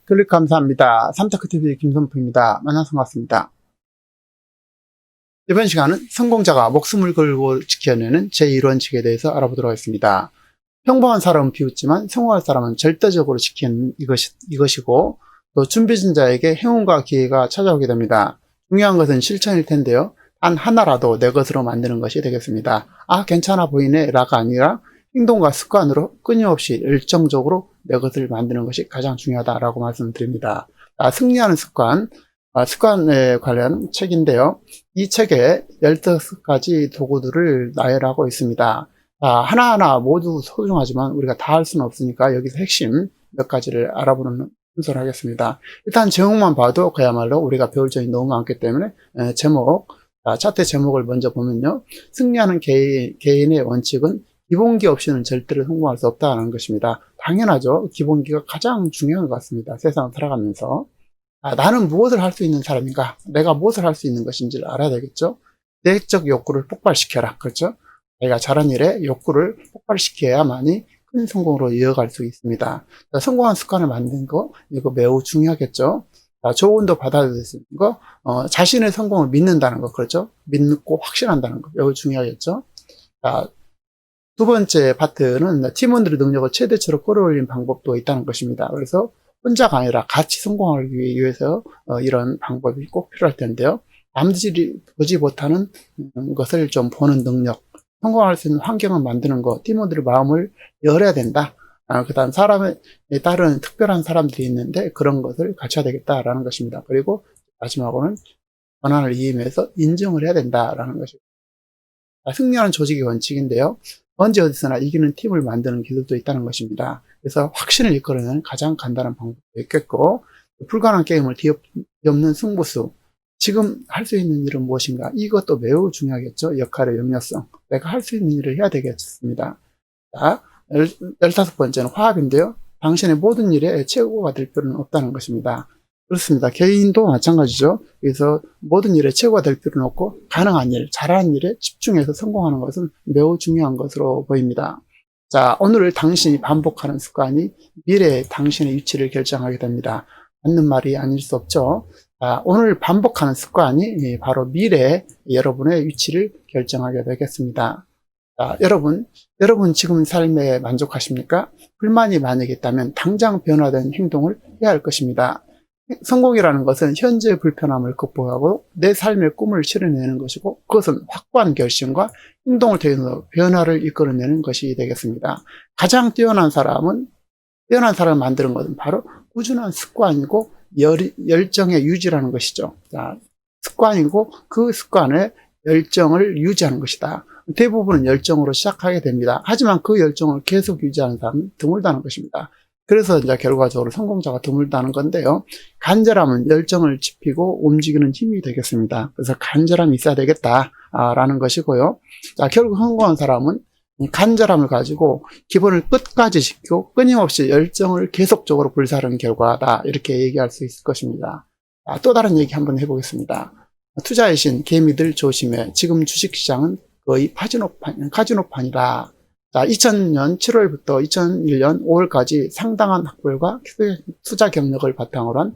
클릭 감사합니다. 삼타크TV 김선프입니다. 만나서 반갑습니다. 이번 시간은 성공자가 목숨을 걸고 지켜내는 제1원칙에 대해서 알아보도록 하겠습니다. 평범한 사람은 비웃지만 성공할 사람은 절대적으로 지키는 이것이고, 또 준비진자에게 행운과 기회가 찾아오게 됩니다. 중요한 것은 실천일 텐데요. 단 하나라도 내 것으로 만드는 것이 되겠습니다. 아, 괜찮아 보이네 라가 아니라 행동과 습관으로 끊임없이 열정적으로 내 것을 만드는 것이 가장 중요하다라고 말씀드립니다. 승리하는 습관, 습관에 관련 책인데요. 이 책에 15가지 도구들을 나열하고 있습니다. 하나하나 모두 소중하지만 우리가 다 할 수는 없으니까 여기서 핵심 몇 가지를 알아보는 순서를 하겠습니다. 일단 제목만 봐도 그야말로 우리가 배울 점이 너무 많기 때문에 차트 제목을 먼저 보면요. 승리하는 개인의 원칙은 기본기 없이는 절대로 성공할 수 없다는 것입니다. 당연하죠. 기본기가 가장 중요한 것 같습니다. 세상을 살아가면서. 나는 무엇을 할 수 있는 사람인가? 내가 무엇을 할 수 있는 것인지를 알아야 되겠죠. 내적 욕구를 폭발시켜라. 그렇죠? 내가 잘한 일에 욕구를 폭발시켜야만이 큰 성공으로 이어갈 수 있습니다. 성공한 습관을 만드는 거, 이거 매우 중요하겠죠. 조언도 받아들이는 거, 자신의 성공을 믿는다는 거, 그렇죠? 믿고 확신한다는 거, 매우 중요하겠죠. 두 번째 파트는 팀원들의 능력을 최대치로 끌어올리는 방법도 있다는 것입니다. 그래서 혼자가 아니라 같이 성공하기 위해서 이런 방법이 꼭 필요할 텐데요. 남들이 보지 못하는 것을 좀 보는 능력, 성공할 수 있는 환경을 만드는 것, 팀원들의 마음을 열어야 된다. 그 다음 사람에 따른 특별한 사람들이 있는데 그런 것을 갖춰야 되겠다라는 것입니다. 그리고 마지막으로는 권한을 이임해서 인정을 해야 된다라는 것입니다. 승리하는 조직의 원칙인데요. 언제 어디서나 이기는 팀을 만드는 기술도 있다는 것입니다. 그래서 확신을 이끌어내는 가장 간단한 방법도 있겠고, 불가능한 게임을 뒤엎는 승부수, 지금 할 수 있는 일은 무엇인가, 이것도 매우 중요하겠죠. 역할의 역력성, 내가 할 수 있는 일을 해야 되겠습니다. 자, 15번째는 화합인데요. 당신의 모든 일에 최고가 될 필요는 없다는 것입니다. 그렇습니다. 개인도 마찬가지죠. 그래서 모든 일에 최고가 될 필요는 없고 가능한 일, 잘하는 일에 집중해서 성공하는 것은 매우 중요한 것으로 보입니다. 자, 오늘 당신이 반복하는 습관이 미래의 당신의 위치를 결정하게 됩니다. 맞는 말이 아닐 수 없죠. 오늘 반복하는 습관이 바로 미래의 여러분의 위치를 결정하게 되겠습니다. 여러분 지금 삶에 만족하십니까? 불만이 만약에 있다면 당장 변화된 행동을 해야 할 것입니다. 성공이라는 것은 현재의 불편함을 극복하고 내 삶의 꿈을 실현내는 것이고, 그것은 확고한 결심과 행동을 통해서 변화를 이끌어내는 것이 되겠습니다. 가장 뛰어난 사람을 만드는 것은 바로 꾸준한 습관이고 열정의 유지라는 것이죠. 습관이고 그 습관의 열정을 유지하는 것이다. 대부분은 열정으로 시작하게 됩니다. 하지만 그 열정을 계속 유지하는 사람은 드물다는 것입니다. 그래서 이제 결과적으로 성공자가 드물다는 건데요. 간절함은 열정을 지피고 움직이는 힘이 되겠습니다. 그래서 간절함이 있어야 되겠다라는 것이고요. 결국 성공한 사람은 간절함을 가지고 기본을 끝까지 지키고 끊임없이 열정을 계속적으로 불사르는 결과다. 이렇게 얘기할 수 있을 것입니다. 또 다른 얘기 한번 해보겠습니다. 투자의 신, 개미들 조심해. 지금 주식시장은 거의 카지노판이다. 2000년 7월부터 2001년 5월까지 상당한 학벌과 투자 경력을 바탕으로 한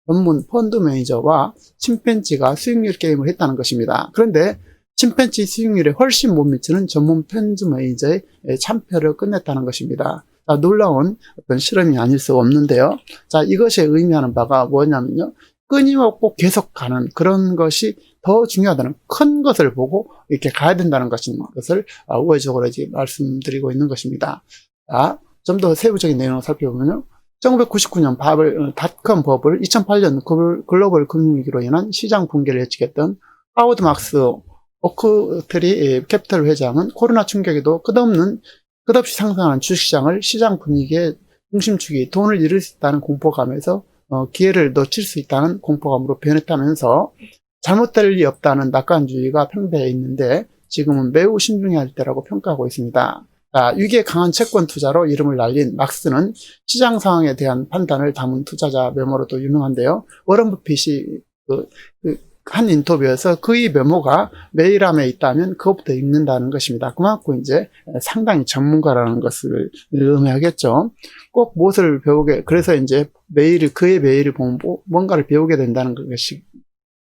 전문 펀드 매니저와 침팬지가 수익률 게임을 했다는 것입니다. 그런데 침팬지 수익률에 훨씬 못 미치는 전문 펀드 매니저의 참패를 끝냈다는 것입니다. 놀라운 어떤 실험이 아닐 수 없는데요. 이것이 의미하는 바가 뭐냐면요. 끊임없고 계속 가는 그런 것이 더 중요하다는, 큰 것을 보고 이렇게 가야 된다는 것을 우회적으로 말씀드리고 있는 것입니다. 좀 더 세부적인 내용을 살펴보면요. 1999년 닷컴 버블, 2008년 글로벌 금융위기로 인한 시장 붕괴를 예측했던 하워드 막스 오크트리 캐피털 회장은 코로나 충격에도 끝없이 상승하는 주식시장을 시장 분위기의 중심축이 돈을 잃을 수 있다는 공포감에서 기회를 놓칠 수 있다는 공포감으로 변했다면서 잘못될 리 없다는 낙관주의가 팽배해 있는데 지금은 매우 신중해야 할 때라고 평가하고 있습니다. 위기에 강한 채권 투자로 이름을 날린 막스는 시장 상황에 대한 판단을 담은 투자자 메모로도 유명한데요. 워런 버핏이 한 인터뷰에서 그의 메모가 메일함에 있다면 그것부터 읽는다는 것입니다. 그만큼 이제 상당히 전문가라는 것을 의미하겠죠. 꼭 무엇을 배우게, 그래서 이제 그의 메일을 보면 뭔가를 배우게 된다는 것이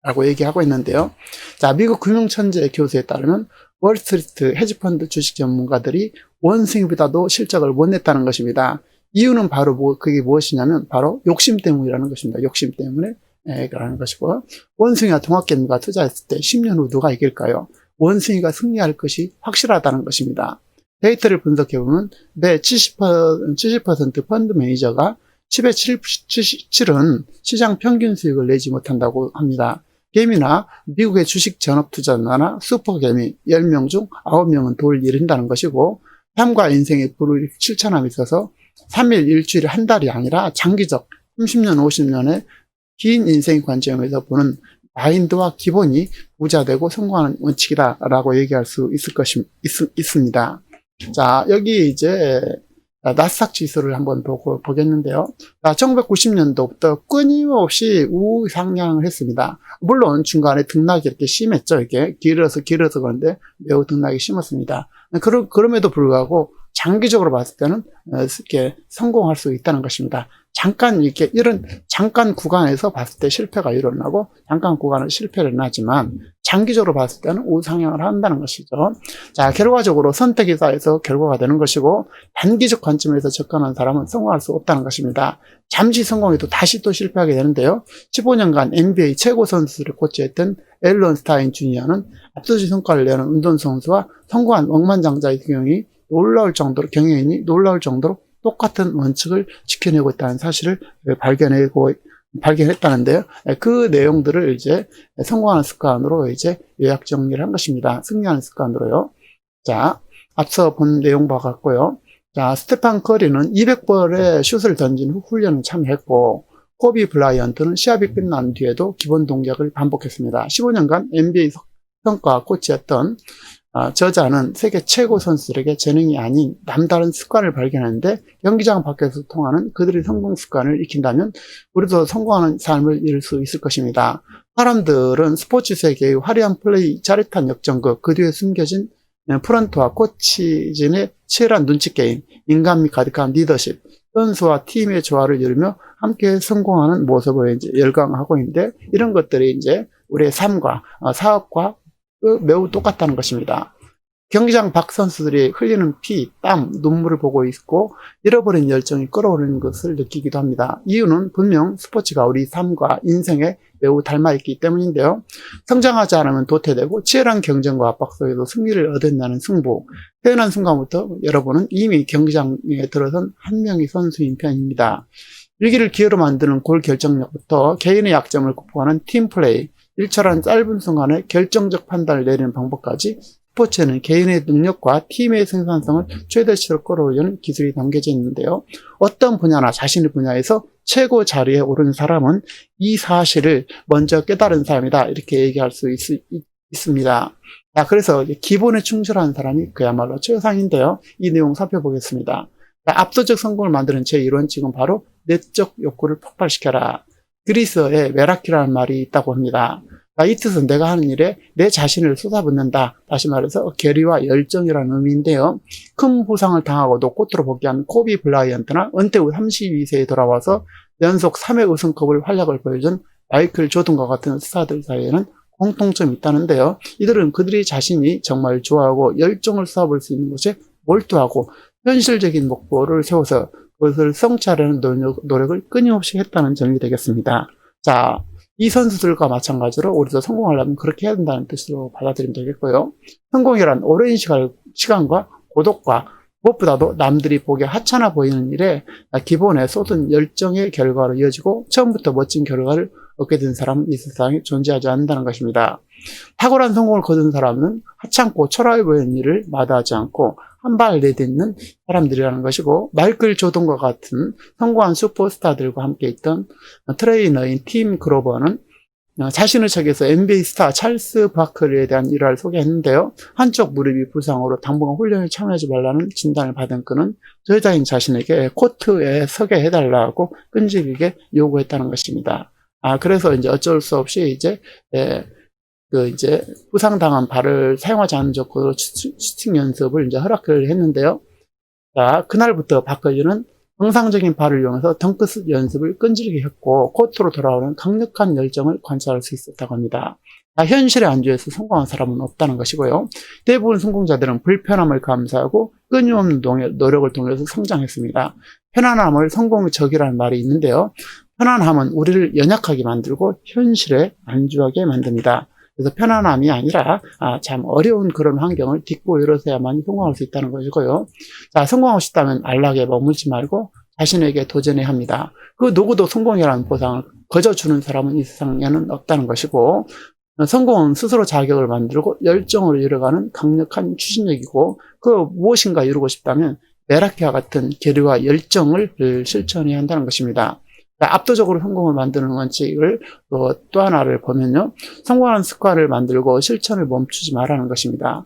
라고 얘기하고 있는데요. 자, 미국 금융천재 교수에 따르면 월스트리트 헤지펀드 주식 전문가들이 원숭이보다도 실적을 못 냈다는 것입니다. 이유는 바로 그게 무엇이냐면 바로 욕심 때문이라는 것입니다. 욕심 때문에 라는 것이고, 원숭이와 동학개미가 투자했을 때 10년 후 누가 이길까요? 원숭이가 승리할 것이 확실하다는 것입니다. 데이터를 분석해보면 매 70% 펀드 매니저가 10의 7은 시장 평균 수익을 내지 못한다고 합니다. 개미나 미국의 주식 전업투자자나 슈퍼개미 10명 중 9명은 돈을 잃는다는 것이고, 삶과 인생의 불이익 실천함에 있어서 3일, 일주일, 한 달이 아니라 장기적 30년, 50년의 긴 인생 관점에서 보는 마인드와 기본이 부자되고 성공하는 원칙이다라고 얘기할 수 있습니다. 자, 여기 이제 나스닥 지수를 한번 보겠는데요. 1990년도부터 끊임없이 우상향을 했습니다. 물론 중간에 등락이 이렇게 심했죠. 이게 길어서 그런데 매우 등락이 심했습니다. 그럼에도 불구하고 장기적으로 봤을 때는 이렇게 성공할 수 있다는 것입니다. 이런 잠깐 구간에서 봤을 때 실패가 일어나고 잠깐 구간은 실패를 나지만 장기적으로 봤을 때는 우상향을 한다는 것이죠. 자, 결과적으로 선택이 쌓여서 결과가 되는 것이고, 단기적 관점에서 접근하는 사람은 성공할 수 없다는 것입니다. 잠시 성공해도 다시 또 실패하게 되는데요. 15년간 NBA 최고 선수를 코치했던 앨런 스타인 주니어는 압도적 성과를 내는 운동선수와 성공한 억만장자의 경영인이 놀라울 정도로 똑같은 원칙을 지켜내고 있다는 사실을 발견했다는데요. 그 내용들을 이제 성공하는 습관으로 이제 요약 정리를 한 것입니다. 승리하는 습관으로요. 자, 앞서 본 내용과 같고요. 자, 스테판 커리는 200번의 슛을 던진 후 훈련을 참여했고, 코비 브라이언트는 시합이 끝난 뒤에도 기본 동작을 반복했습니다. 15년간 NBA 평가 코치였던 저자는 세계 최고 선수들에게 재능이 아닌 남다른 습관을 발견하는데, 경기장 밖에서 통하는 그들의 성공 습관을 익힌다면 우리도 성공하는 삶을 이룰 수 있을 것입니다. 사람들은 스포츠 세계의 화려한 플레이, 짜릿한 역전극, 그 뒤에 숨겨진 프런트와 코치진의 치열한 눈치 게임, 인간미 가득한 리더십, 선수와 팀의 조화를 이루며 함께 성공하는 모습을 이제 열광하고 있는데, 이런 것들이 이제 우리의 삶과 사업과 매우 똑같다는 것입니다. 경기장 밖 선수들이 흘리는 피, 땀, 눈물을 보고 있고 잃어버린 열정이 끌어오르는 것을 느끼기도 합니다. 이유는 분명 스포츠가 우리 삶과 인생에 매우 닮아있기 때문인데요. 성장하지 않으면 도태되고 치열한 경쟁과 압박 속에서 승리를 얻었다는 승부. 태어난 순간부터 여러분은 이미 경기장에 들어선 한 명의 선수인 편입니다. 위기를 기회로 만드는 골 결정력부터 개인의 약점을 극복하는 팀플레이, 일처럼 짧은 순간에 결정적 판단을 내리는 방법까지, 스포츠에는 개인의 능력과 팀의 생산성을 최대치로 끌어올리는 기술이 담겨져 있는데요. 어떤 분야나 자신의 분야에서 최고 자리에 오른 사람은 이 사실을 먼저 깨달은 사람이다, 이렇게 얘기할 수 있습니다. 자, 그래서 기본에 충실한 사람이 그야말로 최상인데요. 이 내용 살펴보겠습니다. 자, 압도적 성공을 만드는 제1원칙은 바로 내적 욕구를 폭발시켜라. 그리스어에 메라키라는 말이 있다고 합니다. 이 뜻은 내가 하는 일에 내 자신을 쏟아붓는다. 다시 말해서 결의와 열정이라는 의미인데요. 큰 부상을 당하고도 꽃으로 복귀한 코비 브라이언트나 은퇴 후 32세에 돌아와서 연속 3회 우승컵을 활약을 보여준 마이클 조던과 같은 스타들 사이에는 공통점이 있다는데요. 이들은 그들이 자신이 정말 좋아하고 열정을 쏟아볼 수 있는 곳에 몰두하고 현실적인 목표를 세워서 그것을 성취하려는 노력을 끊임없이 했다는 점이 되겠습니다. 자, 이 선수들과 마찬가지로 우리도 성공하려면 그렇게 해야 된다는 뜻으로 받아들이면 되겠고요. 성공이란 오랜 시간과 고독과 무엇보다도 남들이 보기에 하찮아 보이는 일에 기본에 쏟은 열정의 결과로 이어지고 처음부터 멋진 결과를 얻게 된 사람은 이 세상에 존재하지 않는다는 것입니다. 탁월한 성공을 거둔 사람은 하찮고 초라해 보이는 일을 마다하지 않고 한 발 내딛는 사람들이라는 것이고, 마이클 조던과 같은 성공한 슈퍼스타들과 함께 있던 트레이너인 팀 그로버는 자신의 책에서 NBA 스타 찰스 바클리에 대한 일화를 소개했는데요. 한쪽 무릎이 부상으로 당분간 훈련에 참여하지 말라는 진단을 받은 그는 저자인 자신에게 코트에 서게 해달라고 끈질기게 요구했다는 것입니다. 그래서 이제 어쩔 수 없이 이제, 이제 부상당한 발을 사용하지 않은 조건으로 슈팅 연습을 이제 허락을 했는데요. 자, 그날부터 박건리는 정상적인 발을 이용해서 덩크슛 연습을 끈질기게 했고, 코트로 돌아오는 강력한 열정을 관찰할 수 있었다고 합니다. 현실의 안주에서 성공한 사람은 없다는 것이고요. 대부분 성공자들은 불편함을 감수하고 끊임없는 노력을 통해서 성장했습니다. 편안함을 성공의 적이라는 말이 있는데요. 편안함은 우리를 연약하게 만들고 현실에 안주하게 만듭니다. 그래서 편안함이 아니라 참 어려운 그런 환경을 딛고 일어서야만 성공할 수 있다는 것이고요. 자, 성공하고 싶다면 안락에 머물지 말고 자신에게 도전해야 합니다. 그 누구도 성공이라는 보상을 거저 주는 사람은 이 세상에는 없다는 것이고, 성공은 스스로 자격을 만들고 열정으로 이뤄가는 강력한 추진력이고, 그 무엇인가 이루고 싶다면 메라키와 같은 계류와 열정을 실천해야 한다는 것입니다. 압도적으로 성공을 만드는 원칙을 또 하나를 보면요. 성공하는 습관을 만들고 실천을 멈추지 말라는 것입니다.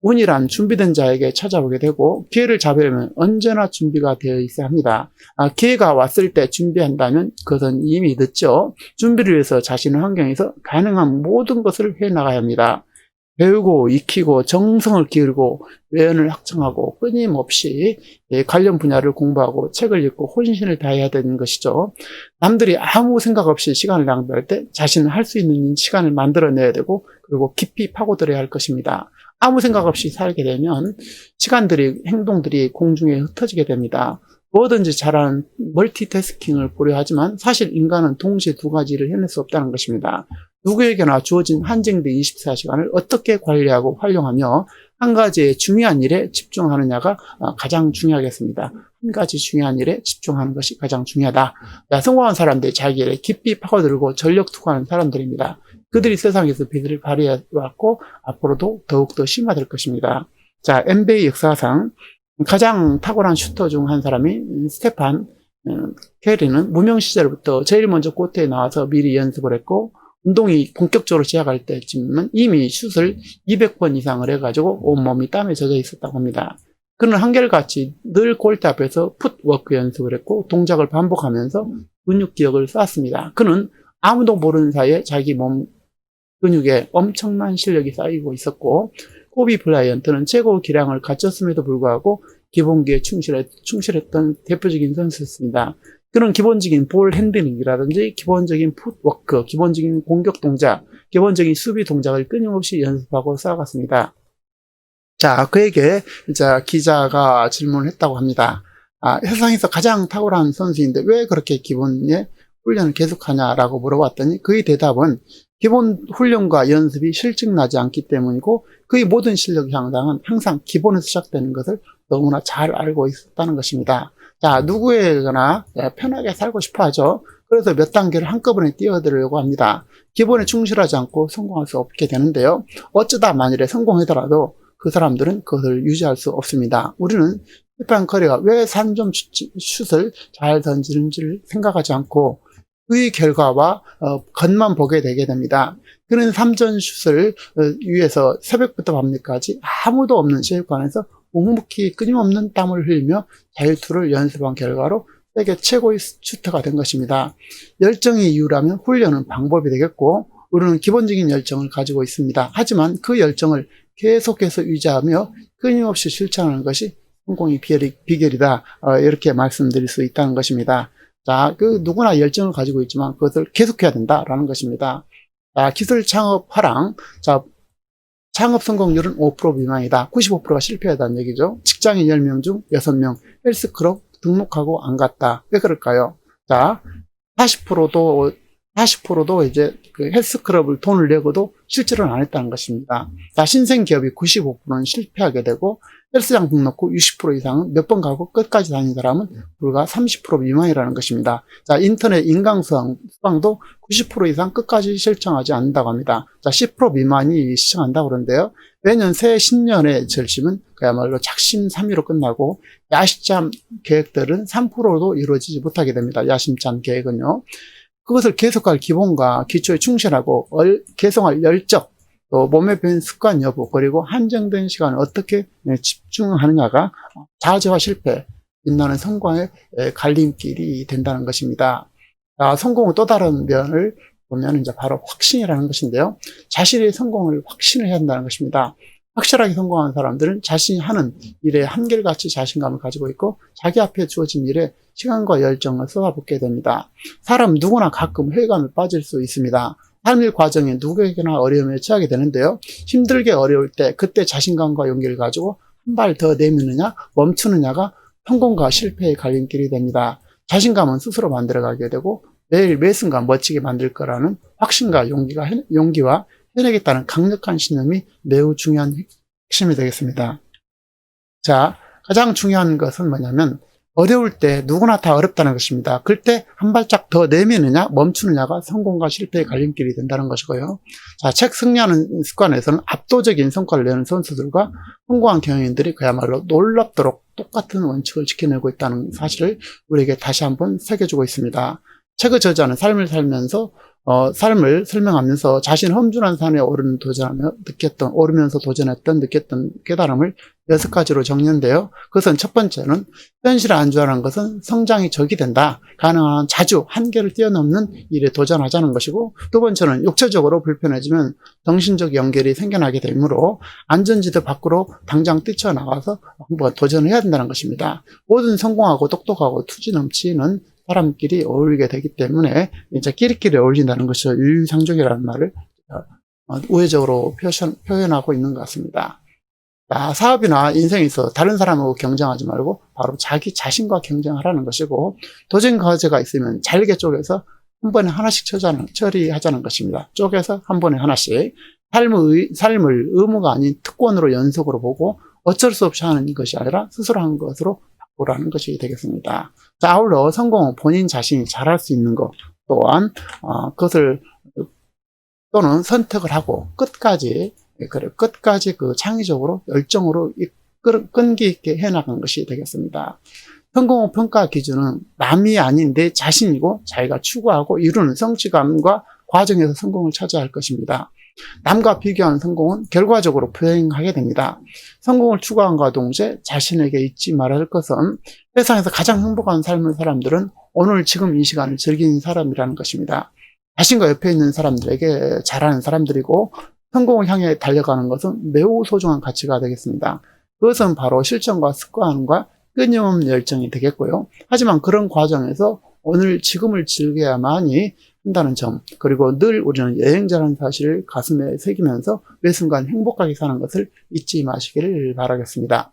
운이란 준비된 자에게 찾아오게 되고, 기회를 잡으려면 언제나 준비가 되어 있어야 합니다. 기회가 왔을 때 준비한다면 그것은 이미 늦죠. 준비를 위해서 자신의 환경에서 가능한 모든 것을 해나가야 합니다. 배우고 익히고 정성을 기울이고 외연을 확장하고 끊임없이 관련 분야를 공부하고 책을 읽고 혼신을 다해야 되는 것이죠. 남들이 아무 생각 없이 시간을 낭비할 때 자신은 할 수 있는 시간을 만들어내야 되고, 그리고 깊이 파고들어야 할 것입니다. 아무 생각 없이 살게 되면 시간들이, 행동들이 공중에 흩어지게 됩니다. 뭐든지 잘하는 멀티태스킹을 보려 하지만 사실 인간은 동시에 두 가지를 해낼 수 없다는 것입니다. 누구에게나 주어진 한정된 24시간을 어떻게 관리하고 활용하며 한 가지의 중요한 일에 집중하느냐가 가장 중요하겠습니다. 한 가지 중요한 일에 집중하는 것이 가장 중요하다. 성공한 사람들이 자기 일에 깊이 파고들고 전력 투구하는 사람들입니다. 그들이 세상에서 빛을 발휘해왔고 앞으로도 더욱더 심화될 것입니다. 자, NBA 역사상 가장 탁월한 슈터 중 한 사람이 스테판 캐리는 무명 시절부터 제일 먼저 코트에 나와서 미리 연습을 했고, 운동이 본격적으로 시작할 때쯤은 이미 슛을 200번 이상을 해가지고 온몸이 땀에 젖어 있었다고 합니다. 그는 한결같이 늘 골대 앞에서 풋워크 연습을 했고 동작을 반복하면서 근육 기억을 쌓았습니다. 그는 아무도 모르는 사이에 자기 몸 근육에 엄청난 실력이 쌓이고 있었고, 코비 브라이언트는 최고 기량을 갖췄음에도 불구하고 기본기에 충실했던 대표적인 선수였습니다. 그런 기본적인 볼 핸들링이라든지 기본적인 풋워크, 기본적인 공격 동작, 기본적인 수비 동작을 끊임없이 연습하고 쌓아갔습니다. 자, 그에게 기자가 질문을 했다고 합니다. 세상에서 가장 탁월한 선수인데 왜 그렇게 기본의 훈련을 계속하냐라고 물어봤더니 그의 대답은 기본 훈련과 연습이 실증나지 않기 때문이고, 그의 모든 실력 향상은 항상 기본에서 시작되는 것을 너무나 잘 알고 있었다는 것입니다. 자, 누구에게나 편하게 살고 싶어 하죠. 그래서 몇 단계를 한꺼번에 뛰어들려고 합니다. 기본에 충실하지 않고 성공할 수 없게 되는데요. 어쩌다 만일에 성공하더라도 그 사람들은 그것을 유지할 수 없습니다. 우리는 스테판 커리가 왜 3점 슛을 잘 던지는지를 생각하지 않고 그의 결과와 겉만 보게 되게 됩니다. 그는 3점 슛을 위해서 새벽부터 밤늦까지 아무도 없는 체육관에서 묵묵히 끊임없는 땀을 흘리며 자유투를 연습한 결과로 세계 최고의 슈터가 된 것입니다. 열정이 이유라면 훈련은 방법이 되겠고, 우리는 기본적인 열정을 가지고 있습니다. 하지만 그 열정을 계속해서 유지하며 끊임없이 실천하는 것이 성공의 비결이다. 이렇게 말씀드릴 수 있다는 것입니다. 자, 누구나 열정을 가지고 있지만 그것을 계속해야 된다라는 것입니다. 자, 기술 창업 화랑. 자, 창업 성공률은 5% 미만이다. 95%가 실패하다는 얘기죠. 직장인 10명 중 6명 헬스클럽 등록하고 안 갔다. 왜 그럴까요? 자, 40%도 이제 그 헬스클럽을 돈을 내고도 실제로는 안 했다는 것입니다. 자, 신생 기업이 95%는 실패하게 되고, 헬스장 등록 후 60% 이상은 몇 번 가고 끝까지 다닌 사람은 불과 30% 미만이라는 것입니다. 자, 인터넷 인강 수강도 90% 이상 끝까지 실천하지 않는다고 합니다. 자, 10% 미만이 시청한다고 그러는데요. 매년 새 신년의 절심은 그야말로 작심삼일로 끝나고 야심찬 계획들은 3%도 이루어지지 못하게 됩니다. 야심찬 계획은요. 그것을 계속할 기본과 기초에 충실하고 개성할 열정, 또 몸에 배인 습관 여부, 그리고 한정된 시간을 어떻게 집중하느냐가 좌절과 실패, 빛나는 성공의 갈림길이 된다는 것입니다. 성공의 또 다른 면을 보면 이제 바로 확신이라는 것인데요. 자신의 성공을 확신을 해야 한다는 것입니다. 확실하게 성공한 사람들은 자신이 하는 일에 한결같이 자신감을 가지고 있고 자기 앞에 주어진 일에 시간과 열정을 쏟아붓게 됩니다. 사람 누구나 가끔 회의감에 빠질 수 있습니다. 삶의 과정에 누구에게나 어려움에 처하게 되는데요. 힘들게 어려울 때 그때 자신감과 용기를 가지고 한 발 더 내미느냐 멈추느냐가 성공과 실패의 갈림길이 됩니다. 자신감은 스스로 만들어가게 되고 매일 매 순간 멋지게 만들 거라는 확신과 용기와 해내겠다는 강력한 신념이 매우 중요한 핵심이 되겠습니다. 자, 가장 중요한 것은 뭐냐면 어려울 때 누구나 다 어렵다는 것입니다. 그때 한 발짝 더 내미느냐 멈추느냐가 성공과 실패의 갈림길이 된다는 것이고요. 자, 책 승리하는 습관에서는 압도적인 성과를 내는 선수들과 성공한 경영인들이 그야말로 놀랍도록 똑같은 원칙을 지켜내고 있다는 사실을 우리에게 다시 한번 새겨주고 있습니다. 책의 저자는 삶을 살면서 삶을 설명하면서 자신 험준한 산에 오르면서 느꼈던 깨달음을 6가지로 정리했는데요. 그것은 첫 번째는 현실에 안주하는 것은 성장의 적이 된다. 가능한 자주 한계를 뛰어넘는 일에 도전하자는 것이고, 두 번째는 육체적으로 불편해지면 정신적 연결이 생겨나게 되므로 안전지대 밖으로 당장 뛰쳐나가서 한번 도전해야 된다는 것입니다. 모든 성공하고 똑똑하고 투지 넘치는 사람끼리 어울리게 되기 때문에 이제 끼리끼리 어울린다는 것이 유유상종이라는 말을 우회적으로 표현하고 있는 것 같습니다. 사업이나 인생에 있어 다른 사람하고 경쟁하지 말고 바로 자기 자신과 경쟁하라는 것이고, 도전 과제가 있으면 잘게 쪼개서 한 번에 하나씩 처리하자는 것입니다. 쪼개서 한 번에 하나씩 삶을 의무가 아닌 특권으로 연속으로 보고 어쩔 수 없이 하는 것이 아니라 스스로 한 것으로 바꾸라는 것이 되겠습니다. 자, 아울러 성공은 본인 자신이 잘할 수 있는 것 또한 그것을 또는 선택을 하고 끝까지 그 창의적으로 열정으로 끈기 있게 해나가는 것이 되겠습니다. 성공의 평가 기준은 남이 아닌 내 자신이고 자기가 추구하고 이루는 성취감과 과정에서 성공을 찾아야 할 것입니다. 남과 비교한 성공은 결과적으로 불행하게 됩니다. 성공을 추구함과 동시에 자신에게 잊지 말아야 할 것은 세상에서 가장 행복한 삶을 사람들은 오늘 지금 이 시간을 즐기는 사람이라는 것입니다. 자신과 옆에 있는 사람들에게 잘하는 사람들이고, 성공을 향해 달려가는 것은 매우 소중한 가치가 되겠습니다. 그것은 바로 실천과 습관과 끊임없는 열정이 되겠고요. 하지만 그런 과정에서 오늘 지금을 즐겨야만이 한다는 점, 그리고 늘 우리는 여행자라는 사실을 가슴에 새기면서 매 순간 행복하게 사는 것을 잊지 마시기를 바라겠습니다.